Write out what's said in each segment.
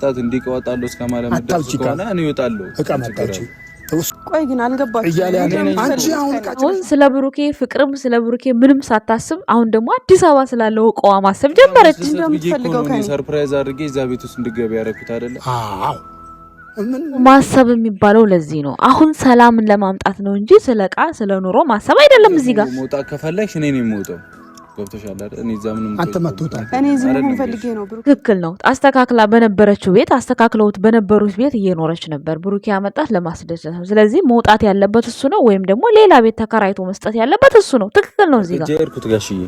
መጠጣት እንዲቀወጣለሁ እስከማለት መድረስ ከሆነ እኔ እወጣለሁ። ቆይ ግን አልገባችም። አሁን ስለ ብሩኬ ፍቅርም ስለ ብሩኬ ምንም ሳታስብ አሁን ደግሞ አዲስ አበባ ስላለው እቃዋ ማሰብ ጀመረች። እንደምትፈልገው ከኔ ሰርፕራይዝ አድርጌ እዛ ቤት ውስጥ እንድገባ ያደረኩት አይደለ? አዎ ማሰብ የሚባለው ለዚህ ነው። አሁን ሰላምን ለማምጣት ነው እንጂ ስለ እቃ ስለ ኑሮ ማሰብ አይደለም። እዚህ ጋር መውጣት ከፈለግሽ እኔ ነኝ የምወጣው። ገብቶሻል አይደል? እኔ እዛ ምንም እኔ እዚህ ምን ፈልጌ ነው? ብሩክ ትክክል ነው። አስተካክላ በነበረችው ቤት አስተካክለውት በነበሩት ቤት እየኖረች ነበር። ብሩክ ያመጣት ለማስደሰት ነው። ስለዚህ መውጣት ያለበት እሱ ነው፣ ወይም ደግሞ ሌላ ቤት ተከራይቶ መስጠት ያለበት እሱ ነው። ትክክል ነው። እዚህ ጋር ጀርኩት ጋሽዬ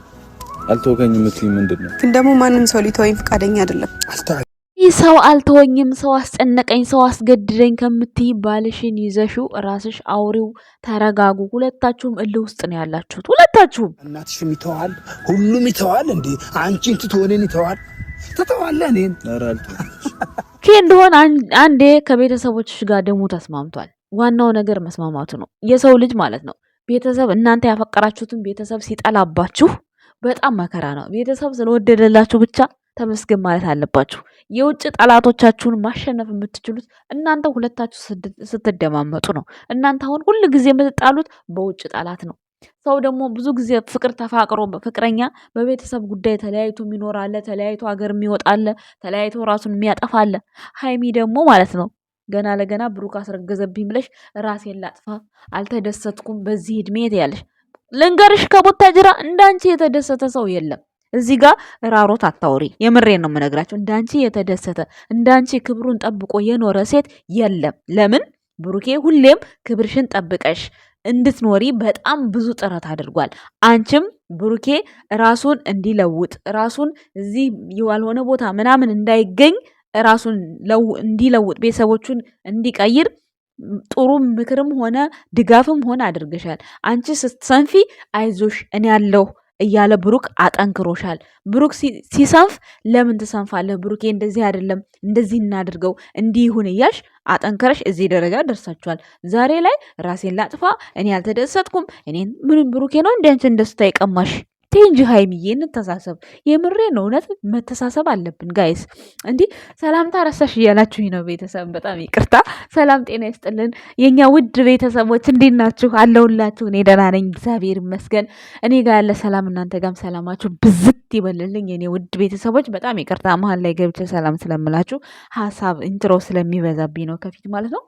አልተወገኝም የምትይኝ ምንድን ነው? ግን ደግሞ ማንም ሰው ሊተወኝ ፈቃደኛ አይደለም። ይህ ሰው አልተወኝም፣ ሰው አስጨነቀኝ፣ ሰው አስገድደኝ ከምትይ ባልሽን ይዘሽው ራስሽ አውሪው። ተረጋጉ። ሁለታችሁም እልህ ውስጥ ነው ያላችሁት። ሁለታችሁም እናትሽም ይተዋል፣ ሁሉም ይተዋል። እንዴ አንቺን ትተወኔን ይተዋል፣ ትተዋለህ እኔን እንደሆነ አንዴ ከቤተሰቦችሽ ጋር ደሙ ተስማምቷል። ዋናው ነገር መስማማቱ ነው። የሰው ልጅ ማለት ነው ቤተሰብ፣ እናንተ ያፈቀራችሁትን ቤተሰብ ሲጠላባችሁ በጣም መከራ ነው። ቤተሰብ ስለወደደላችሁ ብቻ ተመስገን ማለት አለባችሁ። የውጭ ጠላቶቻችሁን ማሸነፍ የምትችሉት እናንተ ሁለታችሁ ስትደማመጡ ነው። እናንተ አሁን ሁሉ ጊዜ የምትጣሉት በውጭ ጠላት ነው። ሰው ደግሞ ብዙ ጊዜ ፍቅር ተፋቅሮ ፍቅረኛ በቤተሰብ ጉዳይ ተለያይቶ የሚኖራለ፣ ተለያይቶ ሀገር የሚወጣለ፣ ተለያይቶ ራሱን የሚያጠፋለ። ሀይሚ ደግሞ ማለት ነው ገና ለገና ብሩክ አስረገዘብኝ ብለሽ ራሴን ላጥፋ አልተደሰትኩም በዚህ እድሜ ያለሽ ልንገርሽ፣ ከቦታጅራ እንዳንቺ የተደሰተ ሰው የለም። እዚህ ጋር ራሮት አታውሪ። የምሬን ነው የምነግራቸው። እንዳንቺ የተደሰተ እንዳንቺ ክብሩን ጠብቆ የኖረ ሴት የለም። ለምን? ብሩኬ ሁሌም ክብርሽን ጠብቀሽ እንድትኖሪ በጣም ብዙ ጥረት አድርጓል። አንቺም ብሩኬ ራሱን እንዲለውጥ ራሱን እዚህ ያልሆነ ቦታ ምናምን እንዳይገኝ ራሱን እንዲለውጥ ቤተሰቦቹን እንዲቀይር ጥሩ ምክርም ሆነ ድጋፍም ሆነ አድርገሻል። አንቺ ስትሰንፊ አይዞሽ እኔ ያለሁ እያለ ብሩክ አጠንክሮሻል። ብሩክ ሲሰንፍ ለምን ትሰንፋለህ? ብሩኬ እንደዚህ አይደለም እንደዚህ እናድርገው እንዲህ ይሁን እያልሽ አጠንከረሽ እዚህ ደረጃ ደርሳችኋል። ዛሬ ላይ ራሴን ላጥፋ እኔ አልተደሰትኩም እኔን ምንም ብሩኬ ነው እንደ አንቺን ደስታ ይቀማሽ እንጂ ሀይሚዬ እንተሳሰብ። የምሬ ነው። እውነት መተሳሰብ አለብን ጋይስ። እንዲህ ሰላምታ ረሳሽ እያላችሁኝ ነው ቤተሰብ፣ በጣም ይቅርታ። ሰላም ጤና ይስጥልን የኛ ውድ ቤተሰቦች፣ እንዴት ናችሁ? አለሁላችሁ። እኔ ደህና ነኝ እግዚአብሔር ይመስገን። እኔ ጋር ያለ ሰላም እናንተ ጋርም ሰላማችሁ ብዝት ይበልልኝ የኔ ውድ ቤተሰቦች። በጣም ይቅርታ መሀል ላይ ገብቼ ሰላም ስለምላችሁ ሀሳብ ኢንትሮ ስለሚበዛብኝ ነው ከፊት ማለት ነው።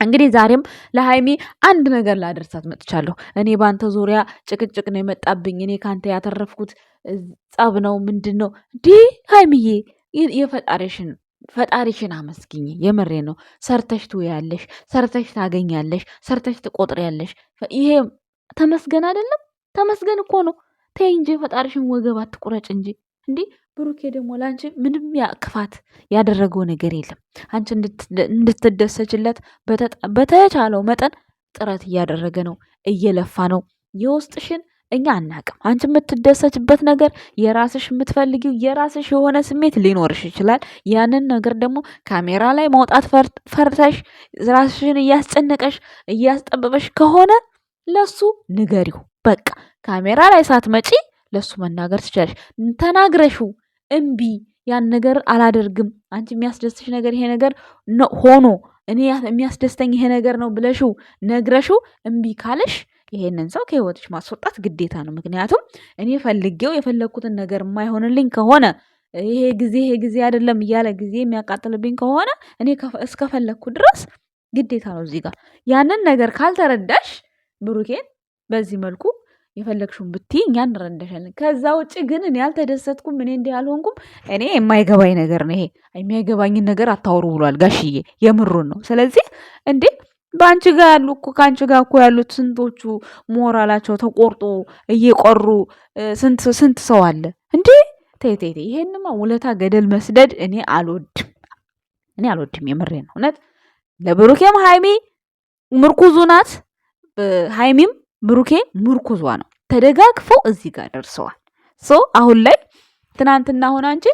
እንግዲህ ዛሬም ለሀይሚ አንድ ነገር ላደርሳት መጥቻለሁ። እኔ በአንተ ዙሪያ ጭቅጭቅ ነው የመጣብኝ፣ እኔ ካንተ ያተረፍኩት ጸብ ነው ምንድን ነው እንዲህ? ሀይሚዬ ፈጣሪሽን አመስግኝ። የምሬ ነው። ሰርተሽ ትውያለሽ፣ ሰርተሽ ታገኛለሽ፣ ሰርተሽ ትቆጥሪያለሽ። ይሄ ተመስገን አይደለም? ተመስገን እኮ ነው። ተይ እንጂ ፈጣሪሽን ወገብ አትቁረጭ እንጂ እንዲህ። ብሩኬ ደግሞ ለአንቺ ምንም ክፋት ያደረገው ነገር የለም። አንቺ እንድትደሰችለት በተቻለው መጠን ጥረት እያደረገ ነው፣ እየለፋ ነው። የውስጥሽን እኛ አናቅም። አንቺ የምትደሰችበት ነገር የራስሽ የምትፈልጊው የራስሽ የሆነ ስሜት ሊኖርሽ ይችላል። ያንን ነገር ደግሞ ካሜራ ላይ ማውጣት ፈርተሽ ራስሽን እያስጨነቀሽ እያስጠበበሽ ከሆነ ለሱ ንገሪው። በቃ ካሜራ ላይ ሳትመጪ ለሱ መናገር ትችላለሽ። ተናግረሽው እምቢ ያን ነገር አላደርግም፣ አንቺ የሚያስደስትሽ ነገር ይሄ ነገር ሆኖ እኔ የሚያስደስተኝ ይሄ ነገር ነው ብለሽው ነግረሽው እምቢ ካለሽ ይሄንን ሰው ከህይወትሽ ማስወጣት ግዴታ ነው። ምክንያቱም እኔ ፈልጌው የፈለግኩትን ነገር የማይሆንልኝ ከሆነ ይሄ ጊዜ አይደለም እያለ ጊዜ የሚያቃጥልብኝ ከሆነ እኔ እስከፈለግኩ ድረስ ግዴታ ነው። እዚህ ጋር ያንን ነገር ካልተረዳሽ ብሩኬን በዚህ መልኩ የፈለግሽውን ብትይ እኛ እንረዳሻለን። ከዛ ውጭ ግን እኔ አልተደሰትኩም፣ እኔ እንዲህ አልሆንኩም፣ እኔ የማይገባኝ ነገር ነው ይሄ የሚያገባኝን ነገር አታውሩ ብሏል ጋሽዬ። የምሩን ነው። ስለዚህ እንዴ በአንቺ ጋር ያሉ እኮ ከአንቺ ጋር እኮ ያሉት ስንቶቹ ሞራላቸው ተቆርጦ እየቆሩ ስንት ሰው አለ እንዴ። ተይ ይሄንማ ውለታ ገደል መስደድ እኔ አልወድም። የምሬ ነው። እውነት ለብሩኬም ሀይሚ ምርኩዙ ናት፣ ሀይሚም ብሩኬ ምርኩዟ ነው። ተደጋግፈው እዚህ ጋር ደርሰዋል። አሁን ላይ ትናንትና ሆነ አንቺ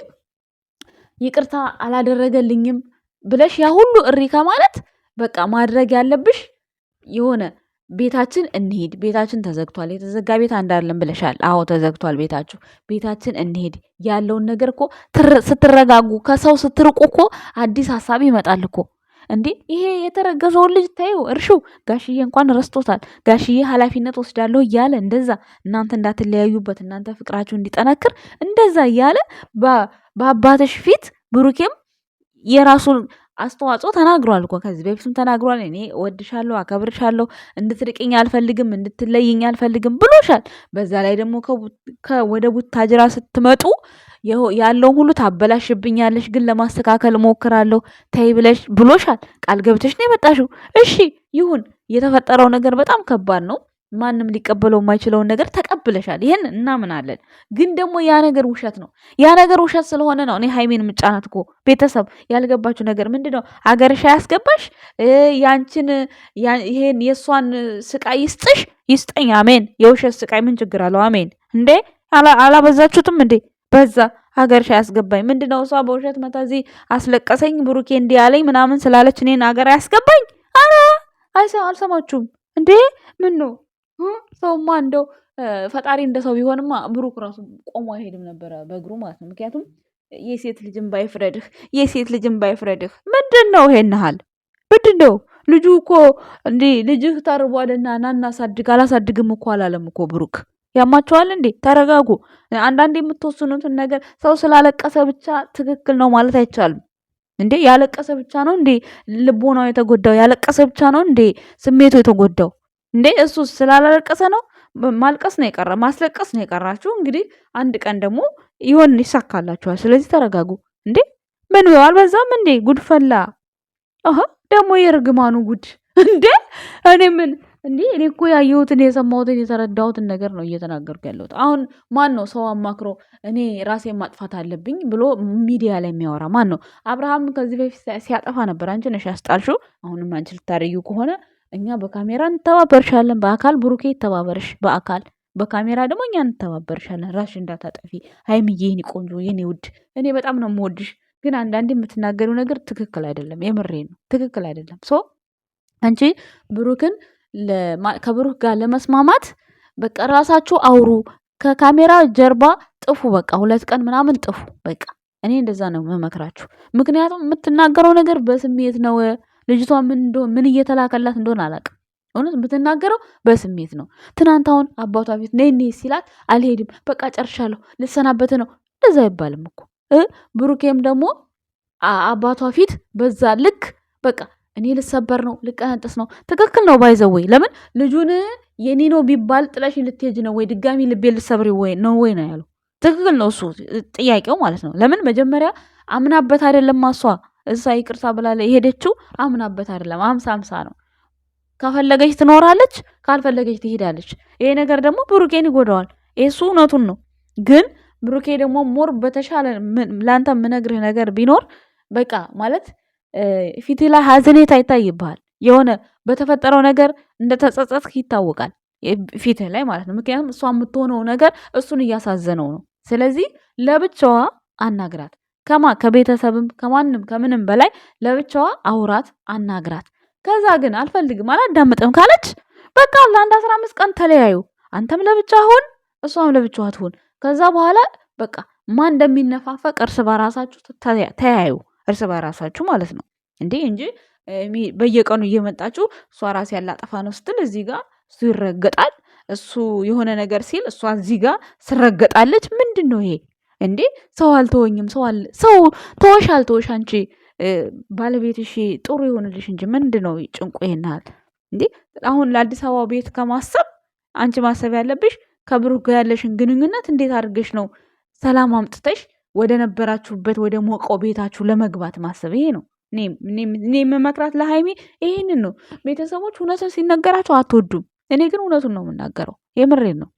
ይቅርታ አላደረገልኝም ብለሽ ያ ሁሉ እሪ ከማለት በቃ ማድረግ ያለብሽ የሆነ ቤታችን እንሂድ፣ ቤታችን ተዘግቷል። የተዘጋ ቤት አንዳለን ብለሻል። አዎ ተዘግቷል ቤታችሁ። ቤታችን እንሂድ ያለውን ነገር እኮ ስትረጋጉ፣ ከሰው ስትርቁ እኮ አዲስ ሀሳብ ይመጣል እኮ። እንዴ ይሄ የተረገዘውን ልጅ ታዩ እርሹ ጋሽዬ እንኳን ረስቶታል። ጋሽዬ ኃላፊነት ወስዳለሁ እያለ እንደዛ እናንተ እንዳትለያዩበት እናንተ ፍቅራችሁ እንዲጠነክር እንደዛ እያለ በአባትሽ ፊት ብሩኬም የራሱን አስተዋጽኦ ተናግሯል እኮ ከዚህ በፊትም ተናግሯል። እኔ እወድሻለሁ፣ አከብርሻለሁ፣ እንድትርቅኝ አልፈልግም፣ እንድትለይኝ አልፈልግም ብሎሻል። በዛ ላይ ደግሞ ወደ ቡታጅራ ስትመጡ ያለውን ሁሉ ታበላሽብኛለሽ፣ ግን ለማስተካከል እሞክራለሁ ተይ ብለሽ ብሎሻል። ቃል ገብተሽ ነው የመጣሽው። እሺ ይሁን፣ የተፈጠረው ነገር በጣም ከባድ ነው። ማንም ሊቀበለው የማይችለውን ነገር ተቀብለሻል። ይሄን እናምናለን። ግን ደግሞ ያ ነገር ውሸት ነው። ያ ነገር ውሸት ስለሆነ ነው እኔ ሃይሜን ምጫናት እኮ። ቤተሰብ ያልገባችሁ ነገር ምንድነው? አገርሽ ያስገባሽ ያንቺን ይሄን የሷን ስቃይ ይስጥሽ፣ ይስጠኝ። አሜን። የውሸት ስቃይ ምን ችግር አለው? አሜን። እንዴ አላበዛችሁትም እንዴ? በዛ ሀገርሽ ያስገባኝ ምንድነው? እሷ በውሸት መታ እዚህ አስለቀሰኝ ብሩኬ እንዲህ ያለኝ ምናምን ስላለች እኔን ሀገር ያስገባኝ? አረ አልሰማችሁም እንዴ? ምን ነው ሰውማ እንደው ፈጣሪ እንደ ሰው ቢሆንማ ብሩክ ራሱ ቆሞ አይሄድም ነበረ በእግሩ ማለት ነው። ምክንያቱም የሴት ልጅን ባይፍረድህ፣ የሴት ልጅን ባይፍረድህ ምንድን ነው ይሄንሃል? ምንድን ነው ልጁ እኮ እንዴ ልጅህ ተርቧልና ና እናሳድግ አላሳድግም እኮ አላለም እኮ ብሩክ። ያማቸዋል እንዴ? ተረጋጉ። አንዳንዴ የምትወስኑትን ነገር ሰው ስላለቀሰ ብቻ ትክክል ነው ማለት አይቻልም። እንዴ ያለቀሰ ብቻ ነው እንዴ ልቦናው የተጎዳው? ያለቀሰ ብቻ ነው እንዴ ስሜቱ የተጎዳው? እንዴ እሱ ስላላለቀሰ ነው? ማልቀስ ነው የቀረ፣ ማስለቀስ ነው የቀራችሁ። እንግዲህ አንድ ቀን ደግሞ ይሆን ይሳካላችኋል። ስለዚህ ተረጋጉ። እንዴ ምን አልበዛም እንዴ? ጉድ ፈላ። ደግሞ የርግማኑ ጉድ እንዴ! እኔ ምን እንዴ እኔ እኮ ያየሁትን የሰማሁትን የተረዳሁትን ነገር ነው እየተናገርኩ ያለሁት። አሁን ማን ነው ሰው አማክሮ እኔ ራሴን ማጥፋት አለብኝ ብሎ ሚዲያ ላይ የሚያወራ ማን ነው? አብርሃም ከዚህ በፊት ሲያጠፋ ነበር። አንቺ ነሽ ያስጣልሽው። አሁንም አንቺ ልታረዩ ከሆነ እኛ በካሜራ እንተባበርሻለን። በአካል ብሩኬ ይተባበርሽ በአካል፣ በካሜራ ደግሞ እኛ እንተባበርሻለን። ራስሽ እንዳታጠፊ ሀይሚዬ፣ የኔ ቆንጆ፣ የኔ ውድ፣ እኔ በጣም ነው የምወድሽ። ግን አንዳንዴ የምትናገሪው ነገር ትክክል አይደለም። የምሬ ነው፣ ትክክል አይደለም። ሶ አንቺ ብሩክን ከብሩክ ጋር ለመስማማት በቃ ራሳችሁ አውሩ። ከካሜራ ጀርባ ጥፉ። በቃ 2 ቀን ምናምን ጥፉ። በቃ እኔ እንደዛ ነው መመክራችሁ። ምክንያቱም የምትናገረው ነገር በስሜት ነው። ልጅቷ ምን እየተላከላት እንደሆነ አላውቅም። እውነት የምትናገረው በስሜት ነው። ትናንት አሁን አባቷ ቤት ነይ ሲላት አልሄድም፣ በቃ ጨርሻለሁ፣ ልሰናበት ነው። እንደዛ አይባልም እኮ። ብሩኬም ደግሞ አባቷ ፊት በዛ ልክ በቃ እኔ ልሰበር ነው፣ ልቀነጥስ ነው። ትክክል ነው። ባይዘወይ ለምን ልጁን የኔ ነው ቢባል ጥለሽ ልትሄጂ ነው ወይ ድጋሚ ልቤ ልሰብሪ ወይ ነው ያለው። ትክክል ነው እሱ ጥያቄው ማለት ነው። ለምን መጀመሪያ አምናበት አይደለም እሷ እዛ ይቅርታ ብላ የሄደችው አምናበት አይደለም። 50-50 ነው። ከፈለገች ትኖራለች፣ ካልፈለገች ትሄዳለች። ይሄ ነገር ደግሞ ብሩኬን ይጎዳዋል። እሱ እውነቱን ነው። ግን ብሩኬ ደግሞ ሞር በተሻለ ላንተ የምነግርህ ነገር ቢኖር በቃ ማለት ፊት ላይ ሀዘኔታ ይታይብሃል። የሆነ በተፈጠረው ነገር እንደተጸጸትክ ይታወቃል ፊት ላይ ማለት ነው። ምክንያቱም እሷ የምትሆነው ነገር እሱን እያሳዘነው ነው። ስለዚህ ለብቻዋ አናግራት። ከቤተሰብም ከማንም ከምንም በላይ ለብቻዋ አውራት፣ አናግራት። ከዛ ግን አልፈልግም አላዳምጥም ካለች በቃ ለአንድ 15 ቀን ተለያዩ። አንተም ለብቻ ሁን፣ እሷም ለብቻዋ ትሁን። ከዛ በኋላ በቃ ማን እንደሚነፋፈቅ እርስ በራሳችሁ ተያዩ፣ እርስ በራሳችሁ ማለት ነው እንጂ በየቀኑ እየመጣችሁ እሷ ራስ ያላጠፋ ነው ስትል እዚህ ጋር እሱ ይረገጣል፣ እሱ የሆነ ነገር ሲል እሷ እዚህ ጋር ስረገጣለች። ምንድን ነው ይሄ እንዴ? ሰው አልተወኝም፣ ሰው ተወሽ አልተወሽ አንቺ ባለቤትሽ ጥሩ ይሆንልሽ እንጂ ምንድን ነው ጭንቁ ይሄናል እንዴ? አሁን ለአዲስ አበባ ቤት ከማሰብ አንቺ ማሰብ ያለብሽ ከብሩክ ጋር ያለሽን ግንኙነት እንዴት አድርገሽ ነው ሰላም አምጥተሽ ወደ ነበራችሁበት ወደ ሞቀው ቤታችሁ ለመግባት ማሰብ። ይሄ ነው እኔ የምመክራት ለሃይሚ ይሄንን ነው። ቤተሰቦች እውነትን ሲነገራቸው አትወዱም። እኔ ግን እውነቱን ነው የምናገረው፣ የምሬን ነው።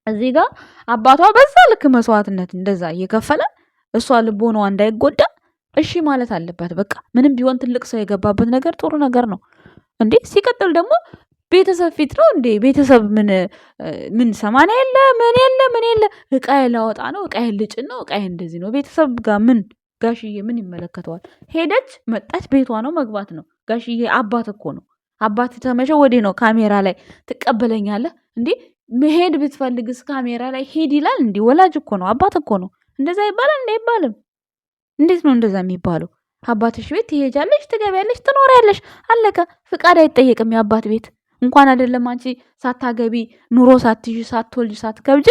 እዚህ ጋር አባቷ በዛ ልክ መስዋዕትነት እንደዛ እየከፈለ እሷ ልቦናዋ እንዳይጎዳ እሺ ማለት አለባት። በቃ ምንም ቢሆን ትልቅ ሰው የገባበት ነገር ጥሩ ነገር ነው እንዴ። ሲቀጥል ደግሞ ቤተሰብ ፊት ነው እንዴ? ቤተሰብ ምን 80 የለ ምን የለ እቃዬ ላወጣ ነው፣ እቃዬ ልጭን ነው፣ እቃዬ እንደዚህ ነው። ቤተሰብ ጋር ምን ጋሽዬ ምን ይመለከተዋል? ሄደች መጣች፣ ቤቷ ነው መግባት ነው። ጋሽዬ አባት እኮ ነው፣ አባት ተመሸ ወዴ ነው ካሜራ ላይ ትቀበለኛለህ እንዴ? መሄድ ብትፈልግስ ካሜራ ላይ ሄድ ይላል እንዴ? ወላጅ እኮ ነው፣ አባት እኮ ነው። እንደዛ ይባላል እንዴ? አይባልም። እንዴት ነው እንደዛ የሚባለው? አባትሽ ቤት ትሄጃለሽ፣ ትገቢያለሽ፣ ትኖሪያለሽ፣ አለቀ። ፍቃድ አይጠየቅም የአባት ቤት። እንኳን አይደለም አንቺ ሳታገቢ ኑሮ ሳትይዥ ሳትወልጅ ሳትከብጂ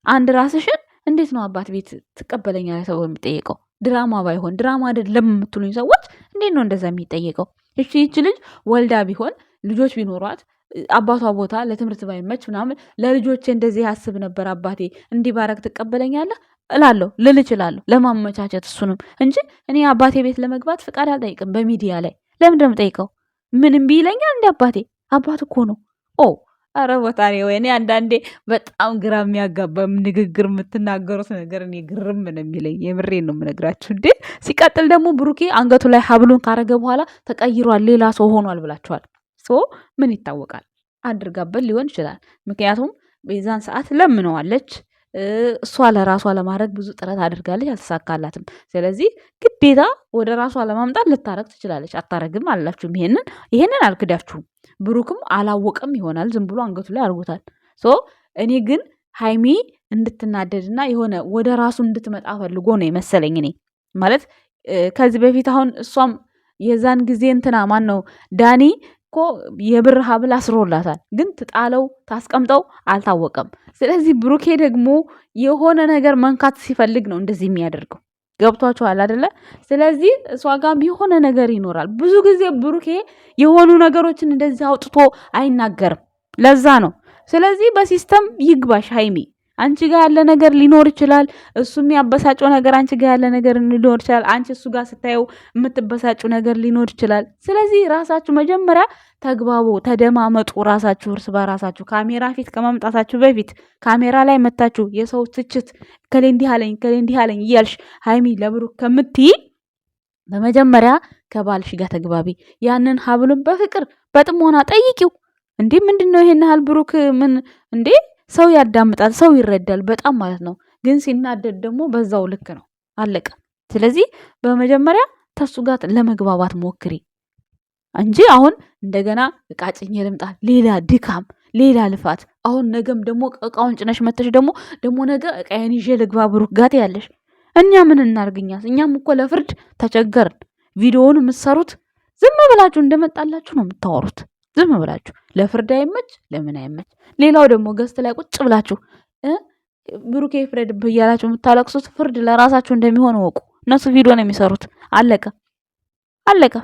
አንድ ራስሽን እንዴት ነው አባት ቤት ትቀበለኛለህ ተብሎ የሚጠየቀው? ድራማ ባይሆን ድራማ አይደለም የምትሉኝ ሰዎች እንዴት ነው እንደዛ የሚጠየቀው? እሺ ይቺ ልጅ ወልዳ ቢሆን ልጆች ቢኖሯት አባቷ ቦታ ለትምህርት ባይመች ምናምን ለልጆቼ እንደዚህ ያስብ ነበር አባቴ እንዲህ ባረግ ትቀበለኛለህ እላለሁ ልል እችላለሁ፣ ለማመቻቸት እሱንም እንጂ እኔ አባቴ ቤት ለመግባት ፍቃድ አልጠይቅም። በሚዲያ ላይ ለምንድን ነው የምጠይቀው? ምንም ቢለኛል እንደ አባቴ አባት እኮ ነው። ኧረ ቦታኔ ወይኔ አንዳንዴ በጣም ግራ የሚያጋባ ንግግር የምትናገሩት ነገር እኔ ግርም ነው የሚለኝ። የምሬን ነው የምነግራችሁ። እንዴ ሲቀጥል ደግሞ ብሩኬ አንገቱ ላይ ሀብሉን ካረገ በኋላ ተቀይሯል፣ ሌላ ሰው ሆኗል ብላችኋል። ምን ይታወቃል? አድርጋበት ሊሆን ይችላል። ምክንያቱም በዛን ሰዓት ለምነዋለች። እሷ ለራሷ ለማድረግ ብዙ ጥረት አድርጋለች፣ አልተሳካላትም። ስለዚህ ግዴታ ወደ ራሷ ለማምጣት ልታረግ ትችላለች። አታረግም አላችሁም። ይሄንን አልክዳችሁም። ብሩክም አላወቀም ይሆናል፣ ዝም ብሎ አንገቱ ላይ አድርጎታል። እኔ ግን ሃይሚ እንድትናደድና የሆነ ወደ ራሱ እንድትመጣ ፈልጎ ነው የመሰለኝ። እኔ ማለት ከዚህ በፊት አሁን እሷም የዛን ጊዜ እንትና ማን ነው ዳኒ እኮ የብር ሀብል አስሮላታል፣ ግን ትጣለው ታስቀምጠው አልታወቀም። ስለዚህ ብሩኬ ደግሞ የሆነ ነገር መንካት ሲፈልግ ነው እንደዚህ የሚያደርገው። ገብቷችኋል አይደለ? ስለዚህ እሷ ጋር የሆነ ነገር ይኖራል። ብዙ ጊዜ ብሩኬ የሆኑ ነገሮችን እንደዚህ አውጥቶ አይናገርም። ለዛ ነው። ስለዚህ በሲስተም ይግባሽ ሃይሚ። አንቺ ጋር ያለ ነገር ሊኖር ይችላል። እሱ የሚያበሳጨው ነገር አንቺ ጋር ያለ ነገር ሊኖር ይችላል። አንቺ እሱ ጋር ስታየው የምትበሳጩ ነገር ሊኖር ይችላል። ስለዚህ ራሳችሁ መጀመሪያ ተግባቡ፣ ተደማመጡ። ራሳችሁ እርስ በራሳችሁ ካሜራ ፊት ከመምጣታችሁ በፊት ካሜራ ላይ መታችሁ የሰው ትችት ከሌ እንዲህ አለኝ እያልሽ ሃይሚ ለብሩክ ከምትይ በመጀመሪያ ከባልሽ ጋር ተግባቢ። ያንን ሀብሉን በፍቅር በጥሞና ጠይቂው። እንዴ ምንድነው ይሄን ያህል ብሩክ ምን እንዴ? ሰው ያዳምጣል፣ ሰው ይረዳል በጣም ማለት ነው። ግን ሲናደድ ደግሞ በዛው ልክ ነው፣ አለቀ። ስለዚህ በመጀመሪያ ተሱ ጋር ለመግባባት ሞክሪ እንጂ አሁን እንደገና እቃ ጭኜ ልምጣ፣ ሌላ ድካም፣ ሌላ ልፋት። አሁን ነገም ደግሞ እቃውን ጭነሽ መተሽ ደግሞ ነገ እቃዬን ይዤ ልግባ ብሩክ ጋር ያለሽ። እኛ ምን እናርግኛስ? እኛም እኮ ለፍርድ ተቸገርን። ቪዲዮውን የምትሰሩት ዝም ብላችሁ እንደመጣላችሁ ነው የምታወሩት። ዝም ብላችሁ ለፍርድ አይመች፣ ለምን አይመች። ሌላው ደግሞ ገስት ላይ ቁጭ ብላችሁ ብሩኬ ፍረድብህ እያላችሁ የምታለቅሱት ፍርድ ለራሳችሁ እንደሚሆን ወቁ። እነሱ ቪዲዮ ነው የሚሰሩት። አለቀ።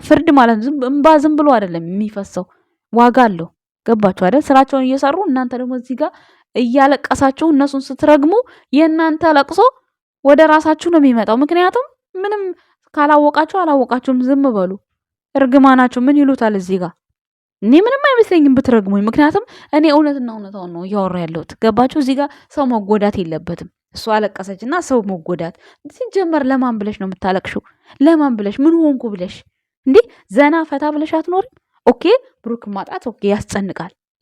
ፍርድ ማለት እንባ ዝም ብሎ አይደለም የሚፈሰው፣ ዋጋ አለው። ገባችሁ አይደል? ስራቸውን እየሰሩ እናንተ ደግሞ እዚህ ጋር እያለቀሳችሁ እነሱን ስትረግሙ የእናንተ ለቅሶ ወደ ራሳችሁ ነው የሚመጣው። ምክንያቱም ምንም ካላወቃችሁ አላወቃችሁም፣ ዝም በሉ። እርግማናችሁ ምን ይሉታል እዚህ ጋር? እኔ ምንም አይመስለኝም ብትረግሙኝ። ምክንያቱም እኔ እውነትና እውነታውን ነው እያወራ ያለሁት። ገባችሁ? እዚህ ጋር ሰው መጎዳት የለበትም። እሷ አለቀሰች እና ሰው መጎዳት ሲጀመር ለማን ብለሽ ነው የምታለቅሽው? ለማን ብለሽ ምን ሆንኩ ብለሽ እንዴ? ዘና ፈታ ብለሽ አትኖሪም? ኦኬ ብሩክ ማጣት ኦኬ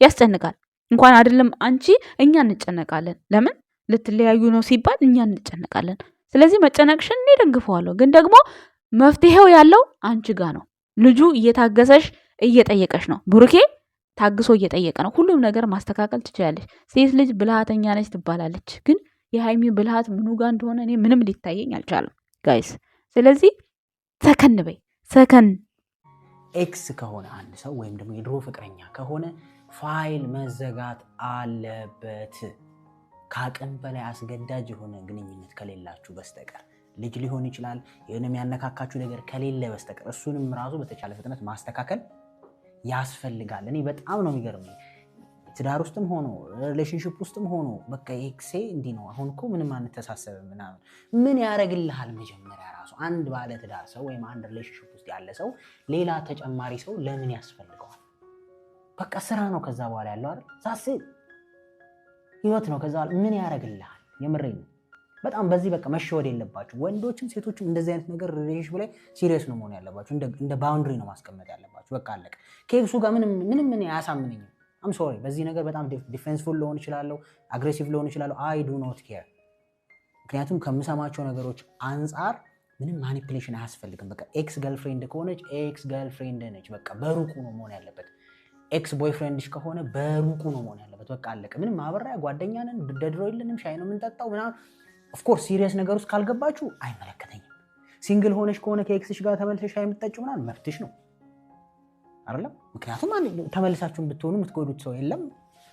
ያስጨንቃል። እንኳን አይደለም አንቺ እኛ እንጨነቃለን። ለምን ልትለያዩ ነው ሲባል እኛ እንጨነቃለን። ስለዚህ መጨነቅሽን እኔ ደግፈዋለሁ። ግን ደግሞ መፍትሄው ያለው አንቺ ጋር ነው። ልጁ እየታገሰሽ እየጠየቀሽ ነው። ብሩኬ ታግሶ እየጠየቀ ነው። ሁሉም ነገር ማስተካከል ትችላለች። ሴት ልጅ ብልሃተኛ ነች ትባላለች። ግን የሃይሚ ብልሃት ምኑ ጋር እንደሆነ እኔ ምንም ሊታየኝ አልቻለም ጋይስ። ስለዚህ ሰከን በይ ሰከን። ኤክስ ከሆነ አንድ ሰው ወይም ደግሞ የድሮ ፍቅረኛ ከሆነ ፋይል መዘጋት አለበት። ከአቅም በላይ አስገዳጅ የሆነ ግንኙነት ከሌላችሁ በስተቀር ልጅ ሊሆን ይችላል፣ የሆነ የሚያነካካችሁ ነገር ከሌለ በስተቀር እሱንም ራሱ በተቻለ ፍጥነት ማስተካከል ያስፈልጋል። እኔ በጣም ነው የሚገርመኝ ትዳር ውስጥም ሆኖ ሪሌሽንሽፕ ውስጥም ሆኖ በቃ ኤክሴ እንዲህ ነው አሁን እኮ ምንም አንተሳሰብም ምናምን ምን ያደርግልሃል? መጀመሪያ ራሱ አንድ ባለ ትዳር ሰው ወይም አንድ ሪሌሽንሽፕ ውስጥ ያለ ሰው ሌላ ተጨማሪ ሰው ለምን ያስፈልገዋል? በቃ ስራ ነው ከዛ በኋላ ያለው አይደል? ሳስ ህይወት ነው ከዛ በኋላ ምን ያደርግልሃል? የምሬን ነው። በጣም በዚህ በቃ መሸወድ የለባችሁ ወንዶችም ሴቶችም። እንደዚህ አይነት ነገር ሪሌሽንሽፕ ላይ ሲሪየስ ነው መሆን ያለባችሁ። እንደ ባውንድሪ ነው ማስቀመጥ ያለባችሁ። በቃ አለቀ። ከኤክሱ ጋር ምንም አያሳምነኝም። አም ሶሪ በዚህ ነገር በጣም ዲፌንስፉል ልሆን እችላለሁ፣ አግሬሲቭ ልሆን እችላለሁ። አይ ዱ ኖት ኬር። ምክንያቱም ከምሰማቸው ነገሮች አንጻር ምንም ማኒፕሌሽን አያስፈልግም። በቃ ኤክስ ገርልፍሬንድ ከሆነች ኤክስ ገርልፍሬንድ ነች። በቃ በሩቁ ነው መሆን ያለበት። ኤክስ ቦይፍሬንድሽ ከሆነ በሩቁ ነው መሆን ያለበት። በቃ አለቀ። ምንም ማብራሪያ ጓደኛ ነን ደድሮ የለንም ሻይ ነው የምንጠጣው ምናምን። ኦፍ ኮርስ ሲሪየስ ነገር ውስጥ ካልገባችሁ አይመለከተኝም። ሲንግል ሆነሽ ከሆነ ከኤክስሽ ጋር ተመልሰሽ ሻይ የምትጠጪው ምናምን መብትሽ ነው አይደለም? ምክንያቱም ተመልሳችሁን ብትሆኑ የምትጎዱት ሰው የለም።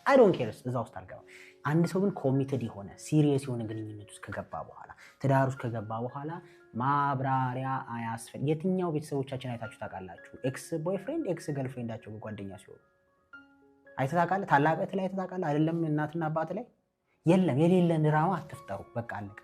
አይ ዶንት ኬር እዛ ውስጥ አልገባም። አንድ ሰው ግን ኮሚትድ የሆነ ሲሪየስ የሆነ ግንኙነት ውስጥ ከገባ በኋላ ትዳር ውስጥ ከገባ በኋላ ማብራሪያ አያስፈልግም። የትኛው ቤተሰቦቻችን አይታችሁ ታውቃላችሁ? ኤክስ ቦይፍሬንድ ኤክስ ገርልፍሬንዳቸው ጓደኛ ሲሆኑ አይተህ ታውቃለህ? ታላቅ እህት ላይ ታውቃለህ? አይደለም እናትና አባት ላይ የለም። የሌለን ድራማ አትፍጠሩ። በቃ አለቀ።